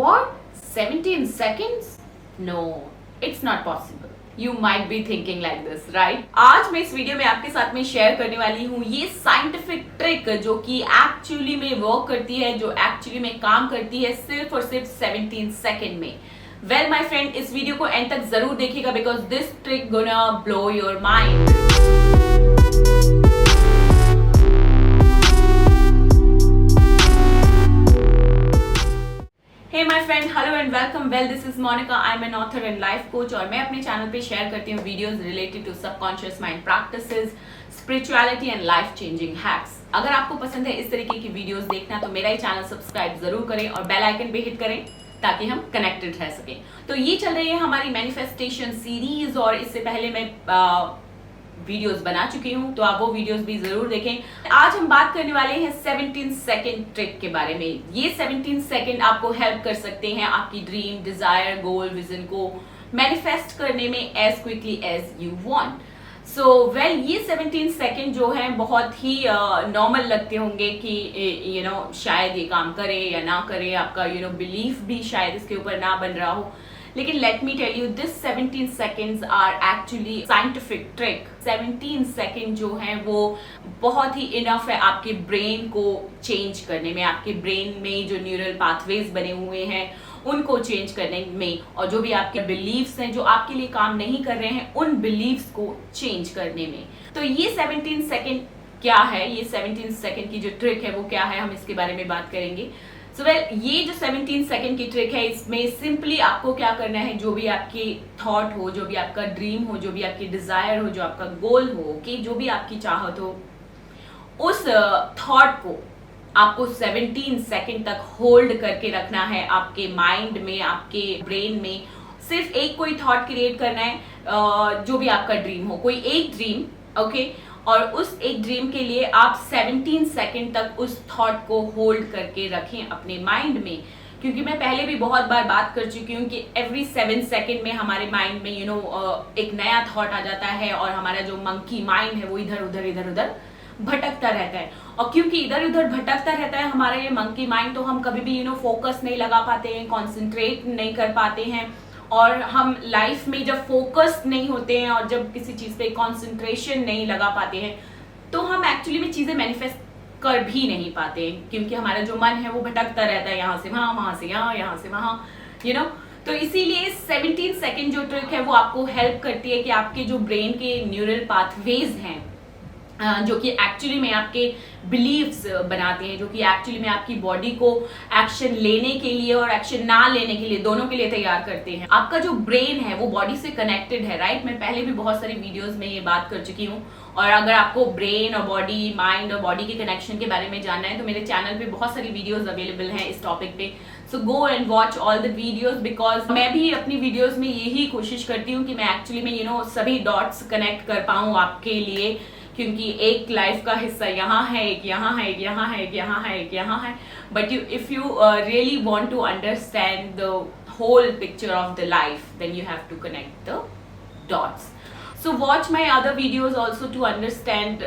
What? 17 seconds? No, it's not possible. You might be thinking like this, right? आज मैं इस video में आपके साथ में शेयर करने वाली हूँ ये साइंटिफिक ट्रिक जो कि एक्चुअली में वर्क करती है, जो एक्चुअली में काम करती है सिर्फ और सिर्फ 17 सेकेंड में। वेल माय फ्रेंड, इस वीडियो को एंड तक जरूर देखिएगा because this trick gonna blow your mind. Hey my friend, hello and welcome. Well, this is Monica. I'm an author and life coach और मैं अपने चैनल पे शेयर करती हूँ videos related to subconscious mind practices, spirituality and life changing hacks. अगर आपको पसंद है इस तरीके की वीडियोस देखना तो मेरा ही चैनल सब्सक्राइब जरूर करें और बेल आइकन पे हिट करें ताकि हम कनेक्टेड रह सकें। तो ये चल रही है हमारी मैनिफेस्टेशन सीरीज और इससे पहले मैं वीडियोस बना चुकी हूँ, तो आप वो वीडियोस भी जरूर देखें। आज हम बात करने वाले हैं 17 सेकेंड ट्रिक के बारे में। ये 17 सेकेंड आपको हेल्प कर सकते हैं आपकी ड्रीम, डिजायर, गोल, विजन को मैनिफेस्ट करने में as quickly as you want. So well, ये 17 सेकेंड जो है बहुत ही नॉर्मल लगते होंगे कि शायद ये काम करे या ना करे, आपका बिलीफ भी शायद इसके ऊपर ना बन रहा हो, लेकिन let me tell you this 17 seconds are actually scientific trick. 17 second जो है वो बहुत ही इनफ है आपके ब्रेन को चेंज करने में, आपके ब्रेन में जो न्यूरल पाथवेज बने हुए हैं उनको चेंज करने में, और जो भी आपके बिलीव्स हैं जो आपके लिए काम नहीं कर रहे हैं उन बिलीव्स को चेंज करने में। तो ये 17 सेकेंड क्या है, ये 17 सेकेंड की जो ट्रिक है वो क्या है, हम इसके बारे में बात करेंगे। सो वेल, ये जो 17 सेकेंड की ट्रिक है इसमें सिंपली आपको क्या करना है, जो भी आपकी थॉट हो, जो भी आपका ड्रीम हो, जो भी आपकी डिजायर हो, जो आपका गोल हो, कि जो भी आपकी चाहत हो, उस थॉट को आपको 17 सेकेंड तक होल्ड करके रखना है आपके माइंड में, आपके ब्रेन में। सिर्फ एक कोई थॉट क्रिएट करना है, जो भी आपका ड्रीम हो, कोई एक ड्रीम, ओके, और उस एक ड्रीम के लिए आप 17 सेकेंड तक उस थॉट को होल्ड करके रखें अपने माइंड में। क्योंकि मैं पहले भी बहुत बार बात कर चुकी हूँ कि एवरी 7 सेकेंड में हमारे माइंड में एक नया थॉट आ जाता है और हमारा जो मंकी माइंड है वो इधर उधर भटकता रहता है। और क्योंकि इधर उधर भटकता रहता है हमारा ये मंकी माइंड, तो हम कभी भी फोकस नहीं लगा पाते हैं, कॉन्सेंट्रेट नहीं कर पाते हैं। और हम लाइफ में जब फोकस नहीं होते हैं और जब किसी चीज पे कंसंट्रेशन नहीं लगा पाते हैं तो हम एक्चुअली में चीजें मैनिफेस्ट कर भी नहीं पाते, क्योंकि हमारा जो मन है वो भटकता रहता है, यहाँ से वहां, वहां से यहाँ, यहाँ से वहां, तो इसीलिए 17 सेकेंड जो ट्रिक है वो आपको हेल्प करती है कि आपके जो ब्रेन के न्यूरल पाथवेज हैं जो कि एक्चुअली में आपके बिलीव्स बनाते हैं, जो कि एक्चुअली में आपकी बॉडी को एक्शन लेने के लिए और एक्शन ना लेने के लिए, दोनों के लिए तैयार करते हैं। आपका जो ब्रेन है वो बॉडी से कनेक्टेड है, राइट? मैं पहले भी बहुत सारी वीडियोस में ये बात कर चुकी हूँ। और अगर आपको ब्रेन और बॉडी, माइंड और बॉडी के कनेक्शन के बारे में जानना है तो मेरे चैनल पे बहुत सारी वीडियोस अवेलेबल हैं इस टॉपिक पे। So go and watch all the videos, because मैं भी अपनी वीडियोस में यही कोशिश करती हूँ कि मैं एक्चुअली में सभी डॉट्स कनेक्ट कर पाऊँ आपके लिए, क्योंकि एक लाइफ का हिस्सा यहाँ है, एक यहाँ है, एक यहाँ है, एक यहाँ है, एक यहाँ है, but if you really want to understand the whole picture of the life then you have to connect the dots. So watch my other videos also to understand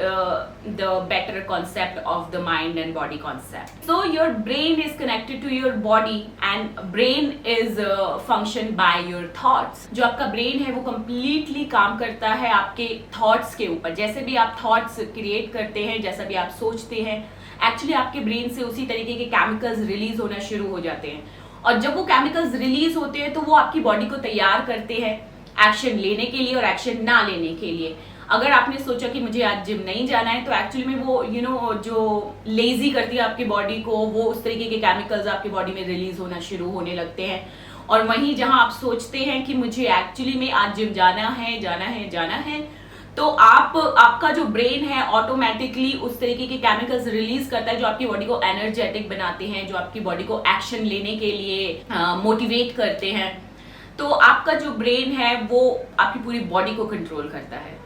the better concept of the mind and body concept. So your brain is connected to your body and brain is functioned by your thoughts. जो आपका brain है वो completely काम करता है आपके thoughts के ऊपर। जैसे भी आप thoughts create करते हैं, जैसा भी आप सोचते हैं, actually आपके brain से उसी तरीके के chemicals release होना शुरू हो जाते हैं। और जब वो chemicals release होते हैं तो वो आपकी body को तैयार करते हैं एक्शन लेने के लिए और एक्शन ना लेने के लिए। अगर आपने सोचा कि मुझे आज जिम नहीं जाना है तो एक्चुअली में वो जो लेजी करती है आपकी बॉडी को, वो उस तरीके के केमिकल्स आपकी बॉडी में रिलीज होना शुरू होने लगते हैं। और वहीं जहां आप सोचते हैं कि मुझे एक्चुअली में आज जिम जाना है, तो आपका जो ब्रेन है ऑटोमेटिकली उस तरीके के केमिकल्स रिलीज करता है जो आपकी बॉडी को एनर्जेटिक बनाते हैं, जो आपकी बॉडी को एक्शन लेने के लिए मोटिवेट करते हैं। तो आपका जो ब्रेन है वो आपकी पूरी बॉडी को कंट्रोल करता है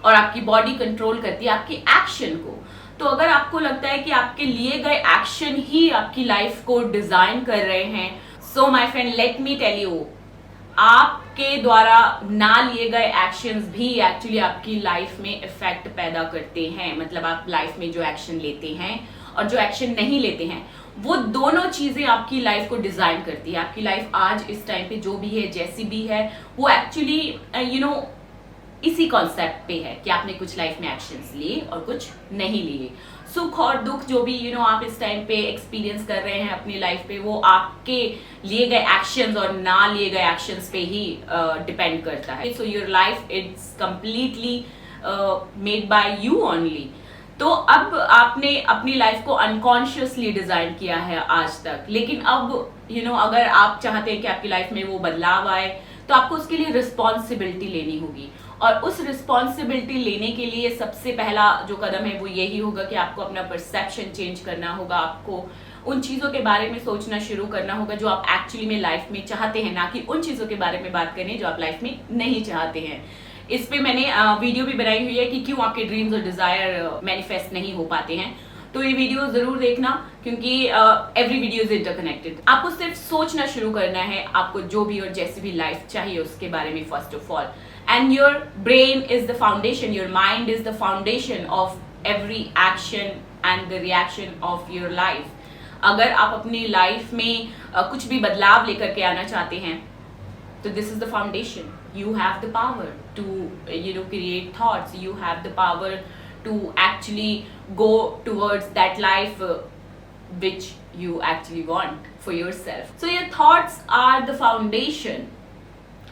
और आपकी बॉडी कंट्रोल करती है आपकी एक्शन को। तो अगर आपको लगता है कि आपके लिए गए एक्शन ही आपकी लाइफ को डिजाइन कर रहे हैं, so my friend let me tell you, आपके द्वारा ना लिए गए एक्शंस भी एक्चुअली आपकी लाइफ में इफेक्ट पैदा करते हैं। मतलब आप लाइफ में जो एक्शन लेते हैं और जो एक्शन नहीं लेते हैं वो दोनों चीजें आपकी लाइफ को डिजाइन करती है। आपकी लाइफ आज इस टाइम पे जो भी है, जैसी भी है, वो एक्चुअली इसी कॉन्सेप्ट पे है कि आपने कुछ लाइफ में एक्शंस लिए और कुछ नहीं लिए। सुख और दुख जो भी आप इस टाइम पे एक्सपीरियंस कर रहे हैं अपनी लाइफ पे, वो आपके लिए गए एक्शंस और ना लिए गए एक्शंस पे ही डिपेंड करता है। So your life it's completely made by you only. तो अब आपने अपनी लाइफ को अनकॉन्शियसली डिजाइन किया है आज तक, लेकिन अब अगर आप चाहते हैं कि आपकी लाइफ में वो बदलाव आए, तो आपको उसके लिए रिस्पॉन्सिबिलिटी लेनी होगी। और उस रिस्पॉन्सिबिलिटी लेने के लिए सबसे पहला जो कदम है वो यही होगा कि आपको अपना परसेप्शन चेंज करना होगा। आपको उन चीज़ों के बारे में सोचना शुरू करना होगा जो आप एक्चुअली में लाइफ में चाहते हैं, ना कि उन चीज़ों के बारे में बात करें जो आप लाइफ में नहीं चाहते हैं। इस पे मैंने वीडियो भी बनाई हुई है कि क्यों आपके ड्रीम्स और डिजायर मैनिफेस्ट नहीं हो पाते हैं। तो ये वीडियो जरूर देखना, क्योंकि एवरी वीडियो इज इंटरकनेक्टेड। आपको सिर्फ सोचना शुरू करना है, आपको जो भी और जैसी भी लाइफ चाहिए उसके बारे में first of all. And your brain is the foundation, your mind is the foundation of every action and the reaction of your life. अगर आप अपनी लाइफ में कुछ भी बदलाव लेकर के आना चाहते हैं, तो this is the foundation. You have the power to create thoughts. You have the power to actually go towards that life which you actually want for yourself. So your thoughts are the foundation.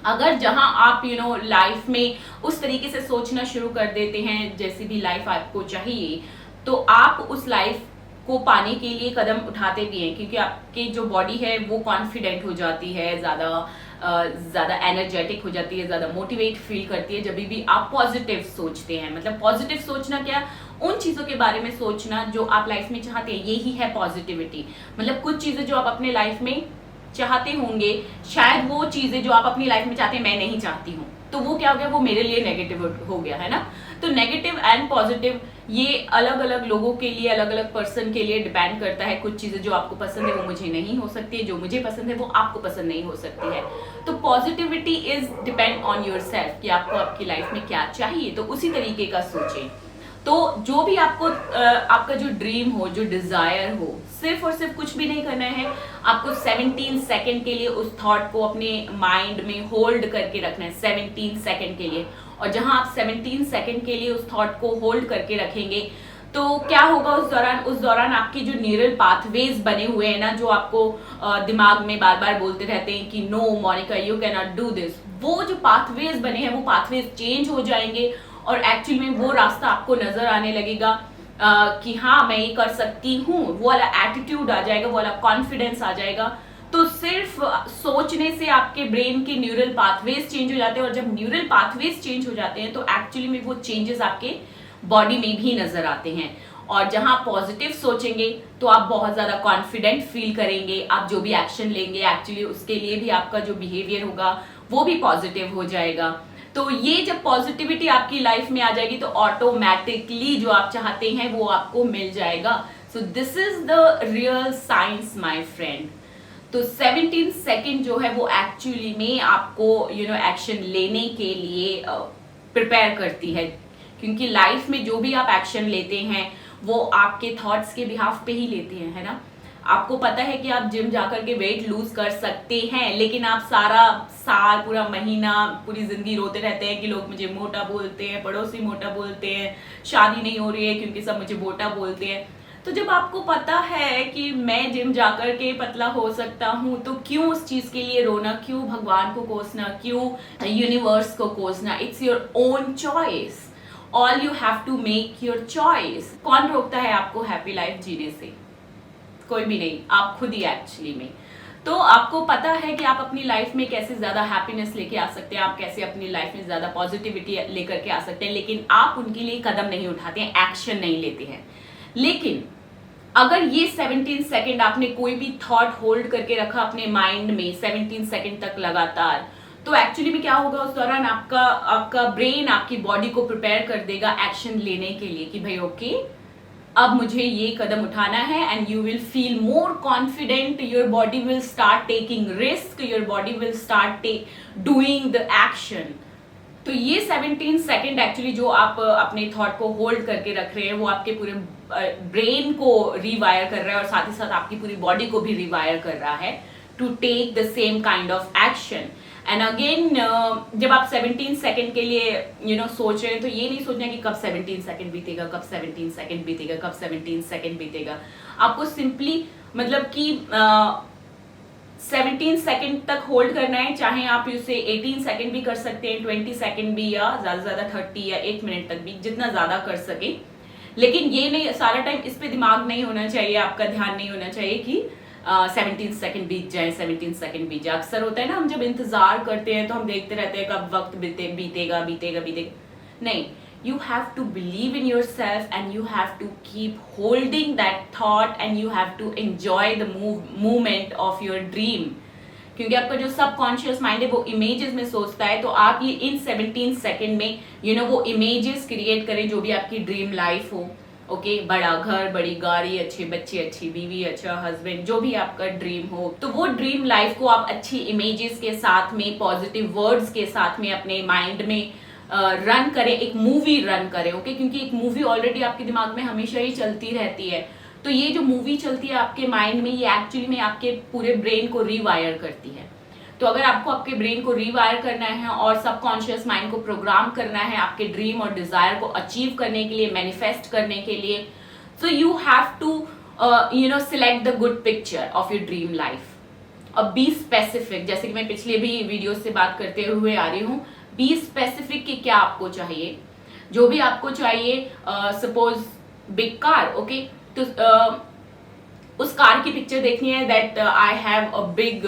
अगर जहां आप life में उस तरीके से सोचना शुरू कर देते हैं जैसी भी लाइफ आपको चाहिए, तो आप उस लाइफ को पाने के लिए कदम उठाते भी हैं, क्योंकि आपकी जो बॉडी है वो कॉन्फिडेंट हो जाती है, ज़्यादा एनर्जेटिक हो जाती है, ज़्यादा मोटिवेट फील करती है जब भी आप पॉजिटिव सोचते हैं। मतलब पॉजिटिव सोचना क्या, उन चीज़ों के बारे में सोचना जो आप लाइफ में चाहते हैं, यही है पॉजिटिविटी। मतलब कुछ चीज़ें जो आप अपने लाइफ में चाहते होंगे, शायद वो चीज़ें जो आप अपनी लाइफ में चाहते हैं मैं नहीं चाहती हूँ, तो वो क्या हो गया, वो मेरे लिए नेगेटिव हो गया, है ना। तो नेगेटिव एंड पॉजिटिव ये अलग अलग लोगों के लिए, अलग अलग पर्सन के लिए डिपेंड करता है। कुछ चीजें जो आपको पसंद है वो मुझे नहीं हो सकती है, जो मुझे पसंद है वो आपको पसंद नहीं हो सकती है। तो positivity is depend on your self कि आपको आपकी लाइफ में क्या चाहिए, तो उसी तरीके का सोचें। तो जो भी आपको आपका जो ड्रीम हो, जो डिजायर हो, सिर्फ और सिर्फ कुछ भी नहीं करना है, आपको 17 सेकंड के लिए उस थॉट को अपने माइंड में होल्ड करके रखना है, 17 सेकंड के लिए। और जहां आप 17 सेकंड के लिए उस थॉट को होल्ड करके रखेंगे, तो क्या होगा उस दौरान आपके जो न्यूरल पाथवेज बने हुए हैं ना, जो आपको दिमाग में बार बार बोलते रहते हैं कि no Monica you can not do this, वो जो पाथवेज बने हैं वो पाथवेज चेंज हो जाएंगे और एक्चुअली में वो रास्ता आपको नजर आने लगेगा कि हाँ मैं ये कर सकती हूँ। वो वाला एटीट्यूड आ जाएगा, वो वाला कॉन्फिडेंस आ जाएगा। तो सिर्फ सोचने से आपके ब्रेन के न्यूरल पाथवेज चेंज हो जाते हैं, और जब न्यूरल पाथवेज चेंज हो जाते हैं तो एक्चुअली में वो चेंजेस आपके बॉडी में भी नजर आते हैं। और जहां पॉजिटिव सोचेंगे तो आप बहुत ज्यादा कॉन्फिडेंट फील करेंगे। आप जो भी एक्शन लेंगे एक्चुअली उसके लिए भी आपका जो बिहेवियर होगा वो भी पॉजिटिव हो जाएगा। तो ये जब पॉजिटिविटी आपकी लाइफ में आ जाएगी तो ऑटोमेटिकली जो आप चाहते हैं वो आपको मिल जाएगा। So this is the real science my friend. तो 17 सेकंड जो है वो एक्चुअली में आपको एक्शन लेने के लिए प्रिपेयर करती है, क्योंकि लाइफ में जो भी आप एक्शन लेते हैं वो आपके थॉट्स के बिहाफ पे ही लेते हैं, है ना। आपको पता है कि आप जिम जाकर के वेट लूज कर सकते हैं, लेकिन आप सारा साल, पूरा महीना, पूरी जिंदगी रोते रहते हैं कि लोग मुझे मोटा बोलते हैं, पड़ोसी मोटा बोलते हैं, शादी नहीं हो रही है क्योंकि सब मुझे मोटा बोलते हैं। तो जब आपको पता है कि मैं जिम जाकर के पतला हो सकता हूँ, तो क्यों उस चीज के लिए रोना, क्यों भगवान को कोसना, क्यों यूनिवर्स को कोसना। It's your own choice, all you have to make your choice. कौन रोकता है आपको हैप्पी लाइफ जीने से? कोई भी नहीं, आप खुद ही एक्चुअली में। तो आपको पता है कि आप अपनी लाइफ में कैसे ज्यादा हैप्पीनेस लेके आ सकते हैं, आप कैसे अपनी लाइफ में ज्यादा पॉजिटिविटी लेकर के आ सकते हैं, लेकिन आप उनके लिए कदम नहीं उठाते हैं, एक्शन नहीं लेते हैं। लेकिन अगर ये 17 सेकंड आपने कोई भी थॉट होल्ड करके रखा अपने माइंड में 17 सेकंड तक लगातार, तो एक्चुअली में क्या होगा, उस दौरान आपका ब्रेन आपकी बॉडी को प्रिपेयर कर देगा एक्शन लेने के लिए कि भाई ओके अब मुझे ये कदम उठाना है। And you will feel more confident, your body will start taking risk, your body will start doing the action. तो ये 17 सेकंड एक्चुअली जो आप अपने थॉट को होल्ड करके रख रहे हैं वो आपके पूरे ब्रेन को रिवायर कर रहा है और साथ ही साथ आपकी पूरी बॉडी को भी रिवायर कर रहा है to take the same kind of action. And again जब आप 17 सेकंड के लिए सोच रहे हैं तो ये नहीं सोचना कि कब 17 सेकंड बीतेगा, कब 17 सेकंड बीतेगा, कब 17 सेकंड बीतेगा। आपको सिंपली मतलब कि 17 सेकंड तक होल्ड करना है, चाहे आप उसे 18 सेकंड भी कर सकते हैं, 20 सेकंड भी, या ज्यादा से ज्यादा 30 या 1 मिनट तक भी, जितना ज्यादा कर सके। लेकिन ये नहीं सारा टाइम इस पे दिमाग नहीं होना चाहिए, आपका ध्यान नहीं होना चाहिए कि 17 सेकंड बीत जाए, 17 सेकंड बीत जाए। अक्सर होता है ना, हम जब इंतजार करते हैं तो हम देखते रहते हैं कब वक्त बीतेगा बीतेगा बीतेगा। नहीं, you have to believe in yourself and you have to keep holding that thought and you have to enjoy the movement of your dream। क्योंकि आपका जो सबकॉन्शियस माइंड है वो इमेजेस में सोचता है, तो आप ये इन 17 सेकंड में वो इमेजेस क्रिएट करें जो भी आपकी ड्रीम लाइफ हो। ओके, बड़ा घर, बड़ी गाड़ी, अच्छे बच्चे, अच्छी बीवी, अच्छा हस्बैंड, जो भी आपका ड्रीम हो, तो वो ड्रीम लाइफ को आप अच्छी इमेजेस के साथ में, पॉजिटिव वर्ड्स के साथ में अपने माइंड में रन करें, एक मूवी रन करें। ओके, क्योंकि एक मूवी ऑलरेडी आपके दिमाग में हमेशा ही चलती रहती है, तो ये जो मूवी चलती है आपके माइंड में, ये एक्चुअली में आपके पूरे ब्रेन को रिवायर करती है। तो अगर आपको आपके ब्रेन को रिवायर करना है और सबकॉन्शियस माइंड को प्रोग्राम करना है आपके ड्रीम और डिजायर को अचीव करने के लिए, मैनिफेस्ट करने के लिए, so you have to select the good picture of your dream life. अब बी स्पेसिफिक, जैसे कि मैं पिछले भी वीडियो से बात करते हुए आ रही हूँ, बी स्पेसिफिक कि क्या आपको चाहिए। जो भी आपको चाहिए, सपोज बिग कार, ओके, तो उस कार की पिक्चर देखनी है, that I have a big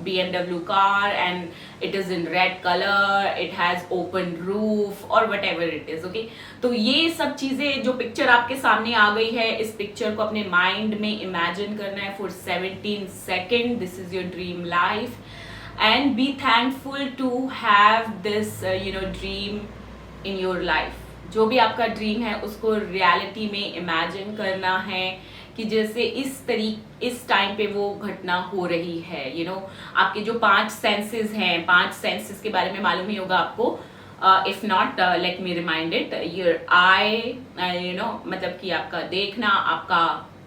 BMW car and it is in red color, it has open roof or whatever it is, okay। तो ये सब चीजें जो पिक्चर आपके सामने आ गई है, इस पिक्चर को अपने माइंड में इमेजिन करना है for 17 second. This is your dream life and be thankful to have this dream in your life। जो भी आपका ड्रीम है उसको रियलिटी में इमेजिन करना है कि जैसे इस टाइम पे वो घटना हो रही है। आपके जो 5 सेंसेस हैं, 5 सेंसेस के बारे में मालूम ही होगा आपको। If not, let me remind it, your eye, मतलब कि आपका देखना, आपका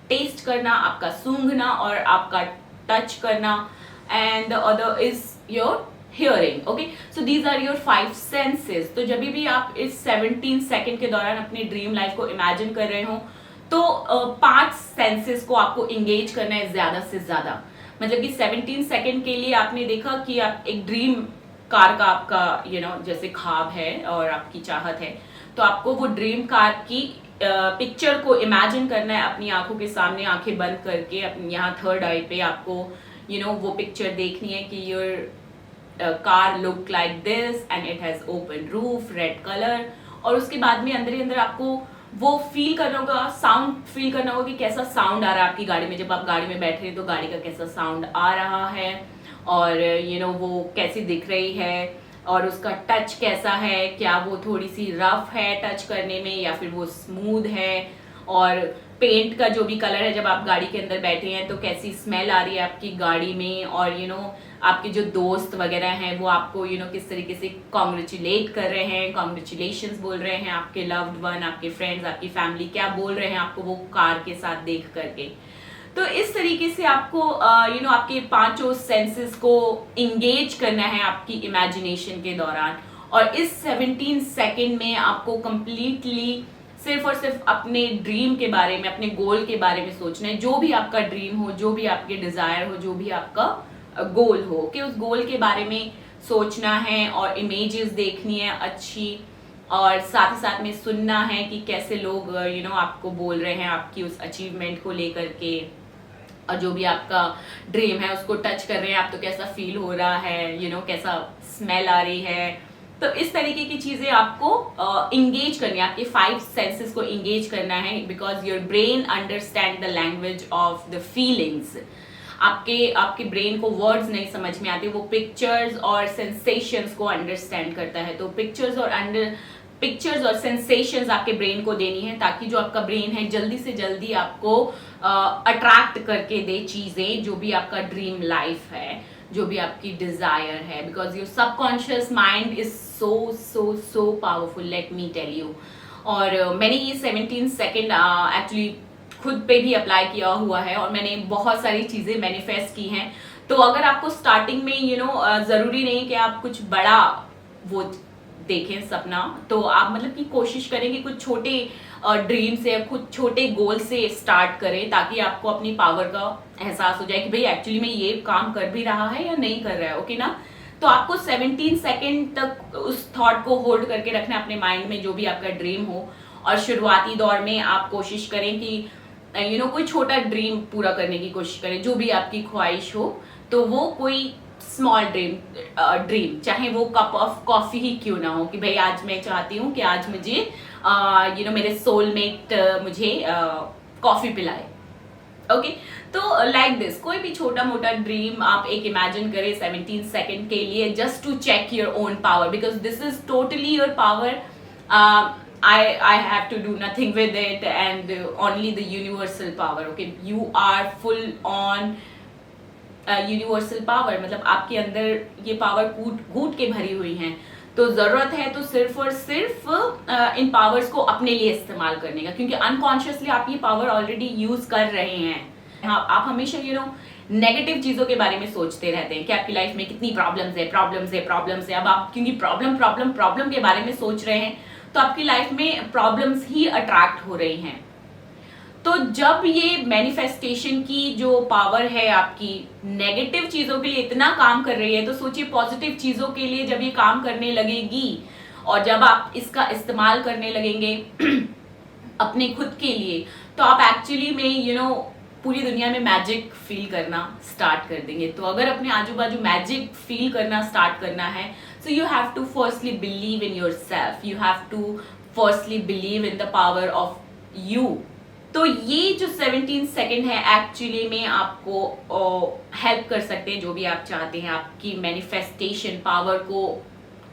टेस्ट करना, आपका सूंघना और आपका टच करना, and the other is your hearing, okay। so these are your 5 senses। तो जब भी आप इस 17 सेकंड के दौरान अपनी ड्रीम लाइफ को इमेजिन कर रहे हो तो 5 सेंसेस को आपको इंगेज करना है ज्यादा से ज्यादा। मतलब कि 17 सेकंड के लिए आपने देखा कि आप एक ड्रीम कार का आपका जैसे ख्वाब है और आपकी चाहत है, तो आपको वो ड्रीम कार की पिक्चर को इमेजिन करना है अपनी आंखों के सामने, आंखें बंद करके। अपनी यहाँ थर्ड आई पे आपको वो पिक्चर देखनी है कि your car look like this and it has open roof, red colour. और उसके बाद में अंदर ही अंदर आपको वो फील करना होगा, साउंड फील करना होगा कि कैसा साउंड आ रहा है आपकी गाड़ी में। जब आप गाड़ी में बैठ रहे हैं तो गाड़ी का कैसा साउंड आ रहा है और वो कैसी दिख रही है और उसका टच कैसा है, क्या वो थोड़ी सी रफ है टच करने में या फिर वो स्मूथ है। और पेंट का जो भी कलर है, जब आप गाड़ी के अंदर बैठे हैं तो कैसी स्मेल आ रही है आपकी गाड़ी में। और आपके जो दोस्त वगैरह हैं वो आपको किस तरीके से कॉन्ग्रेचुलेट कर रहे हैं, कॉन्ग्रेचुलेशंस बोल रहे हैं। आपके लव्ड वन, आपके फ्रेंड्स, आपकी फैमिली क्या बोल रहे हैं आपको वो कार के साथ देख करके। तो इस तरीके से आपको आपके 5 सेंसेस को इंगेज करना है आपकी इमेजिनेशन के दौरान। और इस 17 सेकेंड में आपको कंप्लीटली सिर्फ और सिर्फ अपने ड्रीम के बारे में, अपने गोल के बारे में सोचना है। जो भी आपका ड्रीम हो, जो भी आपके डिजायर हो, जो भी आपका गोल हो, कि उस गोल के बारे में सोचना है और इमेजेस देखनी है अच्छी, और साथ ही साथ में सुनना है कि कैसे लोग आपको बोल रहे हैं आपकी उस अचीवमेंट को लेकर के। और जो भी आपका ड्रीम है उसको टच कर रहे हैं आप तो कैसा फील हो रहा है, कैसा स्मेल आ रही है। तो इस तरीके की चीजें आपको इंगेज करनी है, आपके 5 सेंसेस को इंगेज करना है, because your brain understand the language of the feelings. आपके ब्रेन को वर्ड्स नहीं समझ में आते, वो पिक्चर्स और सेंसेशंस को अंडरस्टैंड करता है। तो पिक्चर्स और पिक्चर्स और सेंसेशंस आपके ब्रेन को देनी है, ताकि जो आपका ब्रेन है जल्दी से जल्दी आपको अट्रैक्ट करके दे चीजें, जो भी आपका ड्रीम लाइफ है, जो भी आपकी डिजायर है, because your subconscious mind is so so so powerful, let me tell you. और मैंने ये 17 सेकेंड एक्चुअली खुद पे भी अप्लाई किया हुआ है, और मैंने बहुत सारी चीजें मैनिफेस्ट की हैं। तो अगर आपको स्टार्टिंग में जरूरी नहीं कि आप कुछ बड़ा वो देखें सपना, तो आप मतलब कि कोशिश करें कि कुछ छोटे ड्रीम से, कुछ छोटे गोल से स्टार्ट करें, ताकि आपको अपनी पावर का एहसास हो जाए कि भाई एक्चुअली में ये काम कर भी रहा है या नहीं कर रहा है, ओके ना। तो आपको 17 सेकेंड तक उस थॉट को होल्ड करके रखना है अपने माइंड में, जो भी आपका ड्रीम हो। और शुरुआती दौर में आप कोशिश करें कि कोई छोटा ड्रीम पूरा करने की कोशिश करें, जो भी आपकी ख्वाहिश हो। तो वो कोई स्मॉल ड्रीम, चाहे वो कप ऑफ कॉफी ही क्यों ना हो, कि भाई आज मैं चाहती हूँ कि आज मुझे मेरे सोलमेट मुझे कॉफी पिलाए, ओके। तो लाइक दिस, कोई भी छोटा मोटा ड्रीम आप एक इमेजिन करें 17 सेकेंड के लिए, just to check your own power, because this is totally your power. I have to do nothing with it, and only the universal power, okay? You are full on universal power, मतलब आपके अंदर ये power कूट के भरी हुई हैं। तो जरूरत है तो सिर्फ और सिर्फ इन पावर्स को अपने लिए इस्तेमाल करने का, क्योंकि अनकॉन्शियसली आप ये पावर ऑलरेडी यूज कर रहे हैं। आप हमेशा नेगेटिव चीजों के बारे में सोचते रहते हैं कि आपकी लाइफ में कितनी प्रॉब्लम्स है। अब आप क्योंकि प्रॉब्लम के बारे में सोच रहे हैं, तो आपकी लाइफ में प्रॉब्लम्स ही अट्रैक्ट हो रही हैं। तो जब ये मैनिफेस्टेशन की जो पावर है आपकी नेगेटिव चीजों के लिए इतना काम कर रही है, तो सोचिए पॉजिटिव चीजों के लिए जब ये काम करने लगेगी, और जब आप इसका इस्तेमाल करने लगेंगे अपने खुद के लिए, तो आप एक्चुअली में पूरी दुनिया में मैजिक फील करना स्टार्ट कर देंगे। तो अगर अपने आजू बाजू मैजिक फील करना स्टार्ट करना है, so you have to firstly believe in your self, you have to firstly believe in the power of you. तो ये जो 17 सेकेंड है एक्चुअली में आपको हेल्प कर सकते हैं, जो भी आप चाहते हैं, आपकी मैनिफेस्टेशन पावर को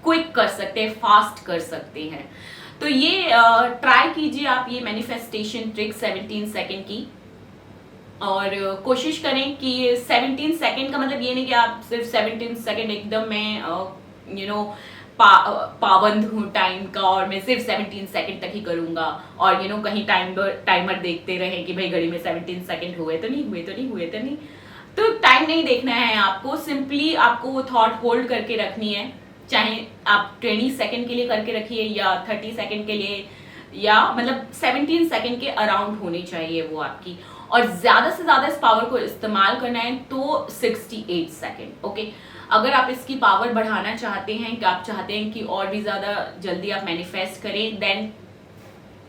क्विक कर सकते हैं, फास्ट कर सकते हैं। तो ये ट्राई कीजिए आप ये मैनिफेस्टेशन ट्रिक 17 सेकेंड की, और कोशिश करें कि 17 सेकेंड का मतलब ये नहीं कि आप सिर्फ 17 सेकेंड एकदम में पाबंद हूँ टाइम का, और मैं सिर्फ 17 सेकंड तक ही करूंगा, और कहीं टाइमर देखते रहे कि भाई घड़ी में 17 सेकंड हुए तो नहीं। तो टाइम नहीं देखना है आपको, सिंपली आपको वो थॉट होल्ड करके रखनी है, चाहे आप 20 सेकंड के लिए करके रखिए या 30 सेकंड के लिए, या मतलब 17 सेकंड के अराउंड होनी चाहिए वो आपकी। और ज्यादा से ज्यादा इस पावर को इस्तेमाल करना है तो 68 सेकंड, ओके। अगर आप इसकी पावर बढ़ाना चाहते हैं, कि आप चाहते हैं कि और भी ज्यादा जल्दी आप मैनिफेस्ट करें, देन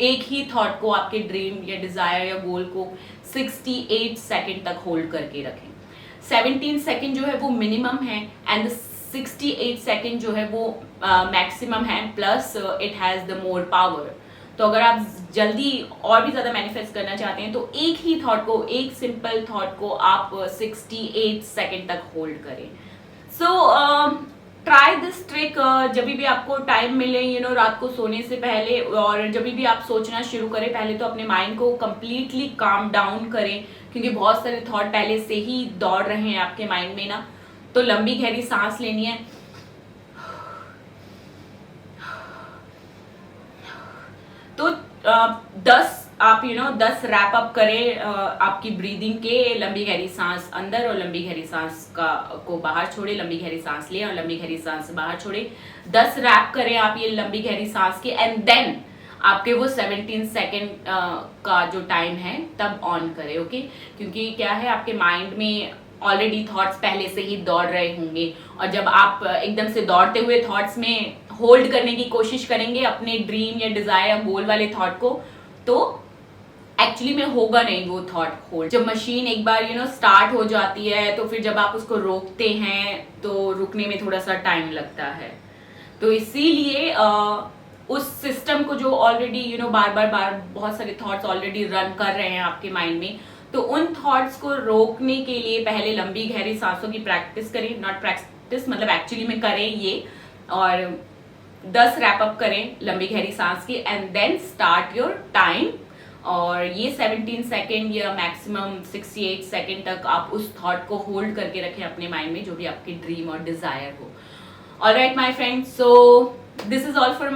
एक ही थॉट को, आपके ड्रीम या डिजायर या गोल को 68 सेकंड तक होल्ड करके रखें। 17 सेकंड जो है वो मिनिमम है, एंड 68 सेकंड जो है वो मैक्सिमम है, plus it has the more power. तो अगर आप जल्दी और भी ज्यादा मैनिफेस्ट करना चाहते हैं, तो एक ही थॉट को, एक सिंपल थॉट को आप 68 सेकंड तक होल्ड करें। सो ट्राई दिस ट्रिक जब भी आपको टाइम मिले, रात को सोने से पहले, और जब भी आप सोचना शुरू करें, पहले तो अपने माइंड को कंप्लीटली काम डाउन करें, क्योंकि बहुत सारे थॉट पहले से ही दौड़ रहे हैं आपके माइंड में ना। तो लंबी गहरी सांस लेनी है, तो 10 रैप अप करें आपकी ब्रीदिंग के, लंबी गहरी सांस अंदर और लंबी गहरी सांस को बाहर छोड़े, लंबी गहरी सांस ले और लंबी गहरी सांस बाहर छोड़े। 10 रैप करें आप ये लंबी गहरी सांस के, एंड देन आपके वो 17 सेकेंड का जो टाइम है तब ऑन करें, ओके। क्योंकि क्या है, आपके माइंड में ऑलरेडी थॉट्स पहले से ही दौड़ रहे होंगे, और जब आप एकदम से दौड़ते हुए थॉट्स में होल्ड करने की कोशिश करेंगे अपने ड्रीम या डिजायर या गोल वाले थॉट को, तो एक्चुअली में होगा नहीं वो थॉट होल्ड। जब मशीन एक बार स्टार्ट हो जाती है, तो फिर जब आप उसको रोकते हैं तो रुकने में थोड़ा सा टाइम लगता है। तो इसीलिए उस सिस्टम को जो ऑलरेडी बार बहुत सारे थॉट्स ऑलरेडी रन कर रहे हैं आपके माइंड में, तो उन थॉट्स को रोकने के लिए पहले लंबी गहरी सांसों की प्रैक्टिस करें, नॉट प्रैक्टिस मतलब एक्चुअली में करें ये, और 10 रैप अप करें लंबी गहरी सांस की and then start your time. और ये 17 सेकेंड या मैक्सिमम 68 सेकेंड तक आप उस थॉट को होल्ड करके रखें अपने माइंड में, जो भी आपकी ड्रीम और डिजायर हो। Alright my friends, so this is all for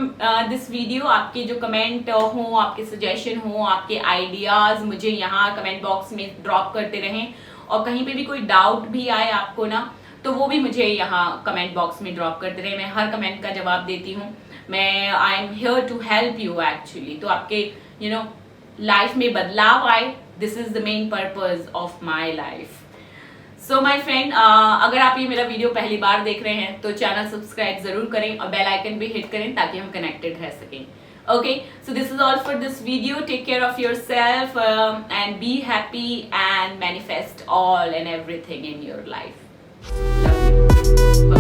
this video. आपके जो कमेंट हो, आपके सजेशन हो, आपके आइडियाज मुझे यहाँ कमेंट बॉक्स में ड्रॉप करते रहें। और कहीं पे भी कोई डाउट भी आए आपको ना, तो वो भी मुझे यहाँ कमेंट बॉक्स में ड्रॉप करते रहे। मैं हर कमेंट का जवाब देती हूँ। मैं I am here to help you actually. तो आपके यू नो लाइफ में बदलाव आए, this is the main purpose of my life. So my friend, अगर आप ये मेरा वीडियो पहली बार देख रहे हैं तो चैनल सब्सक्राइब जरूर करें और बेल आइकन भी हिट करें ताकि हम कनेक्टेड रह सकें। Okay, so this is all for this video. Take care of yourself and be happy and manifest all and everything in your life. Love you. Bye.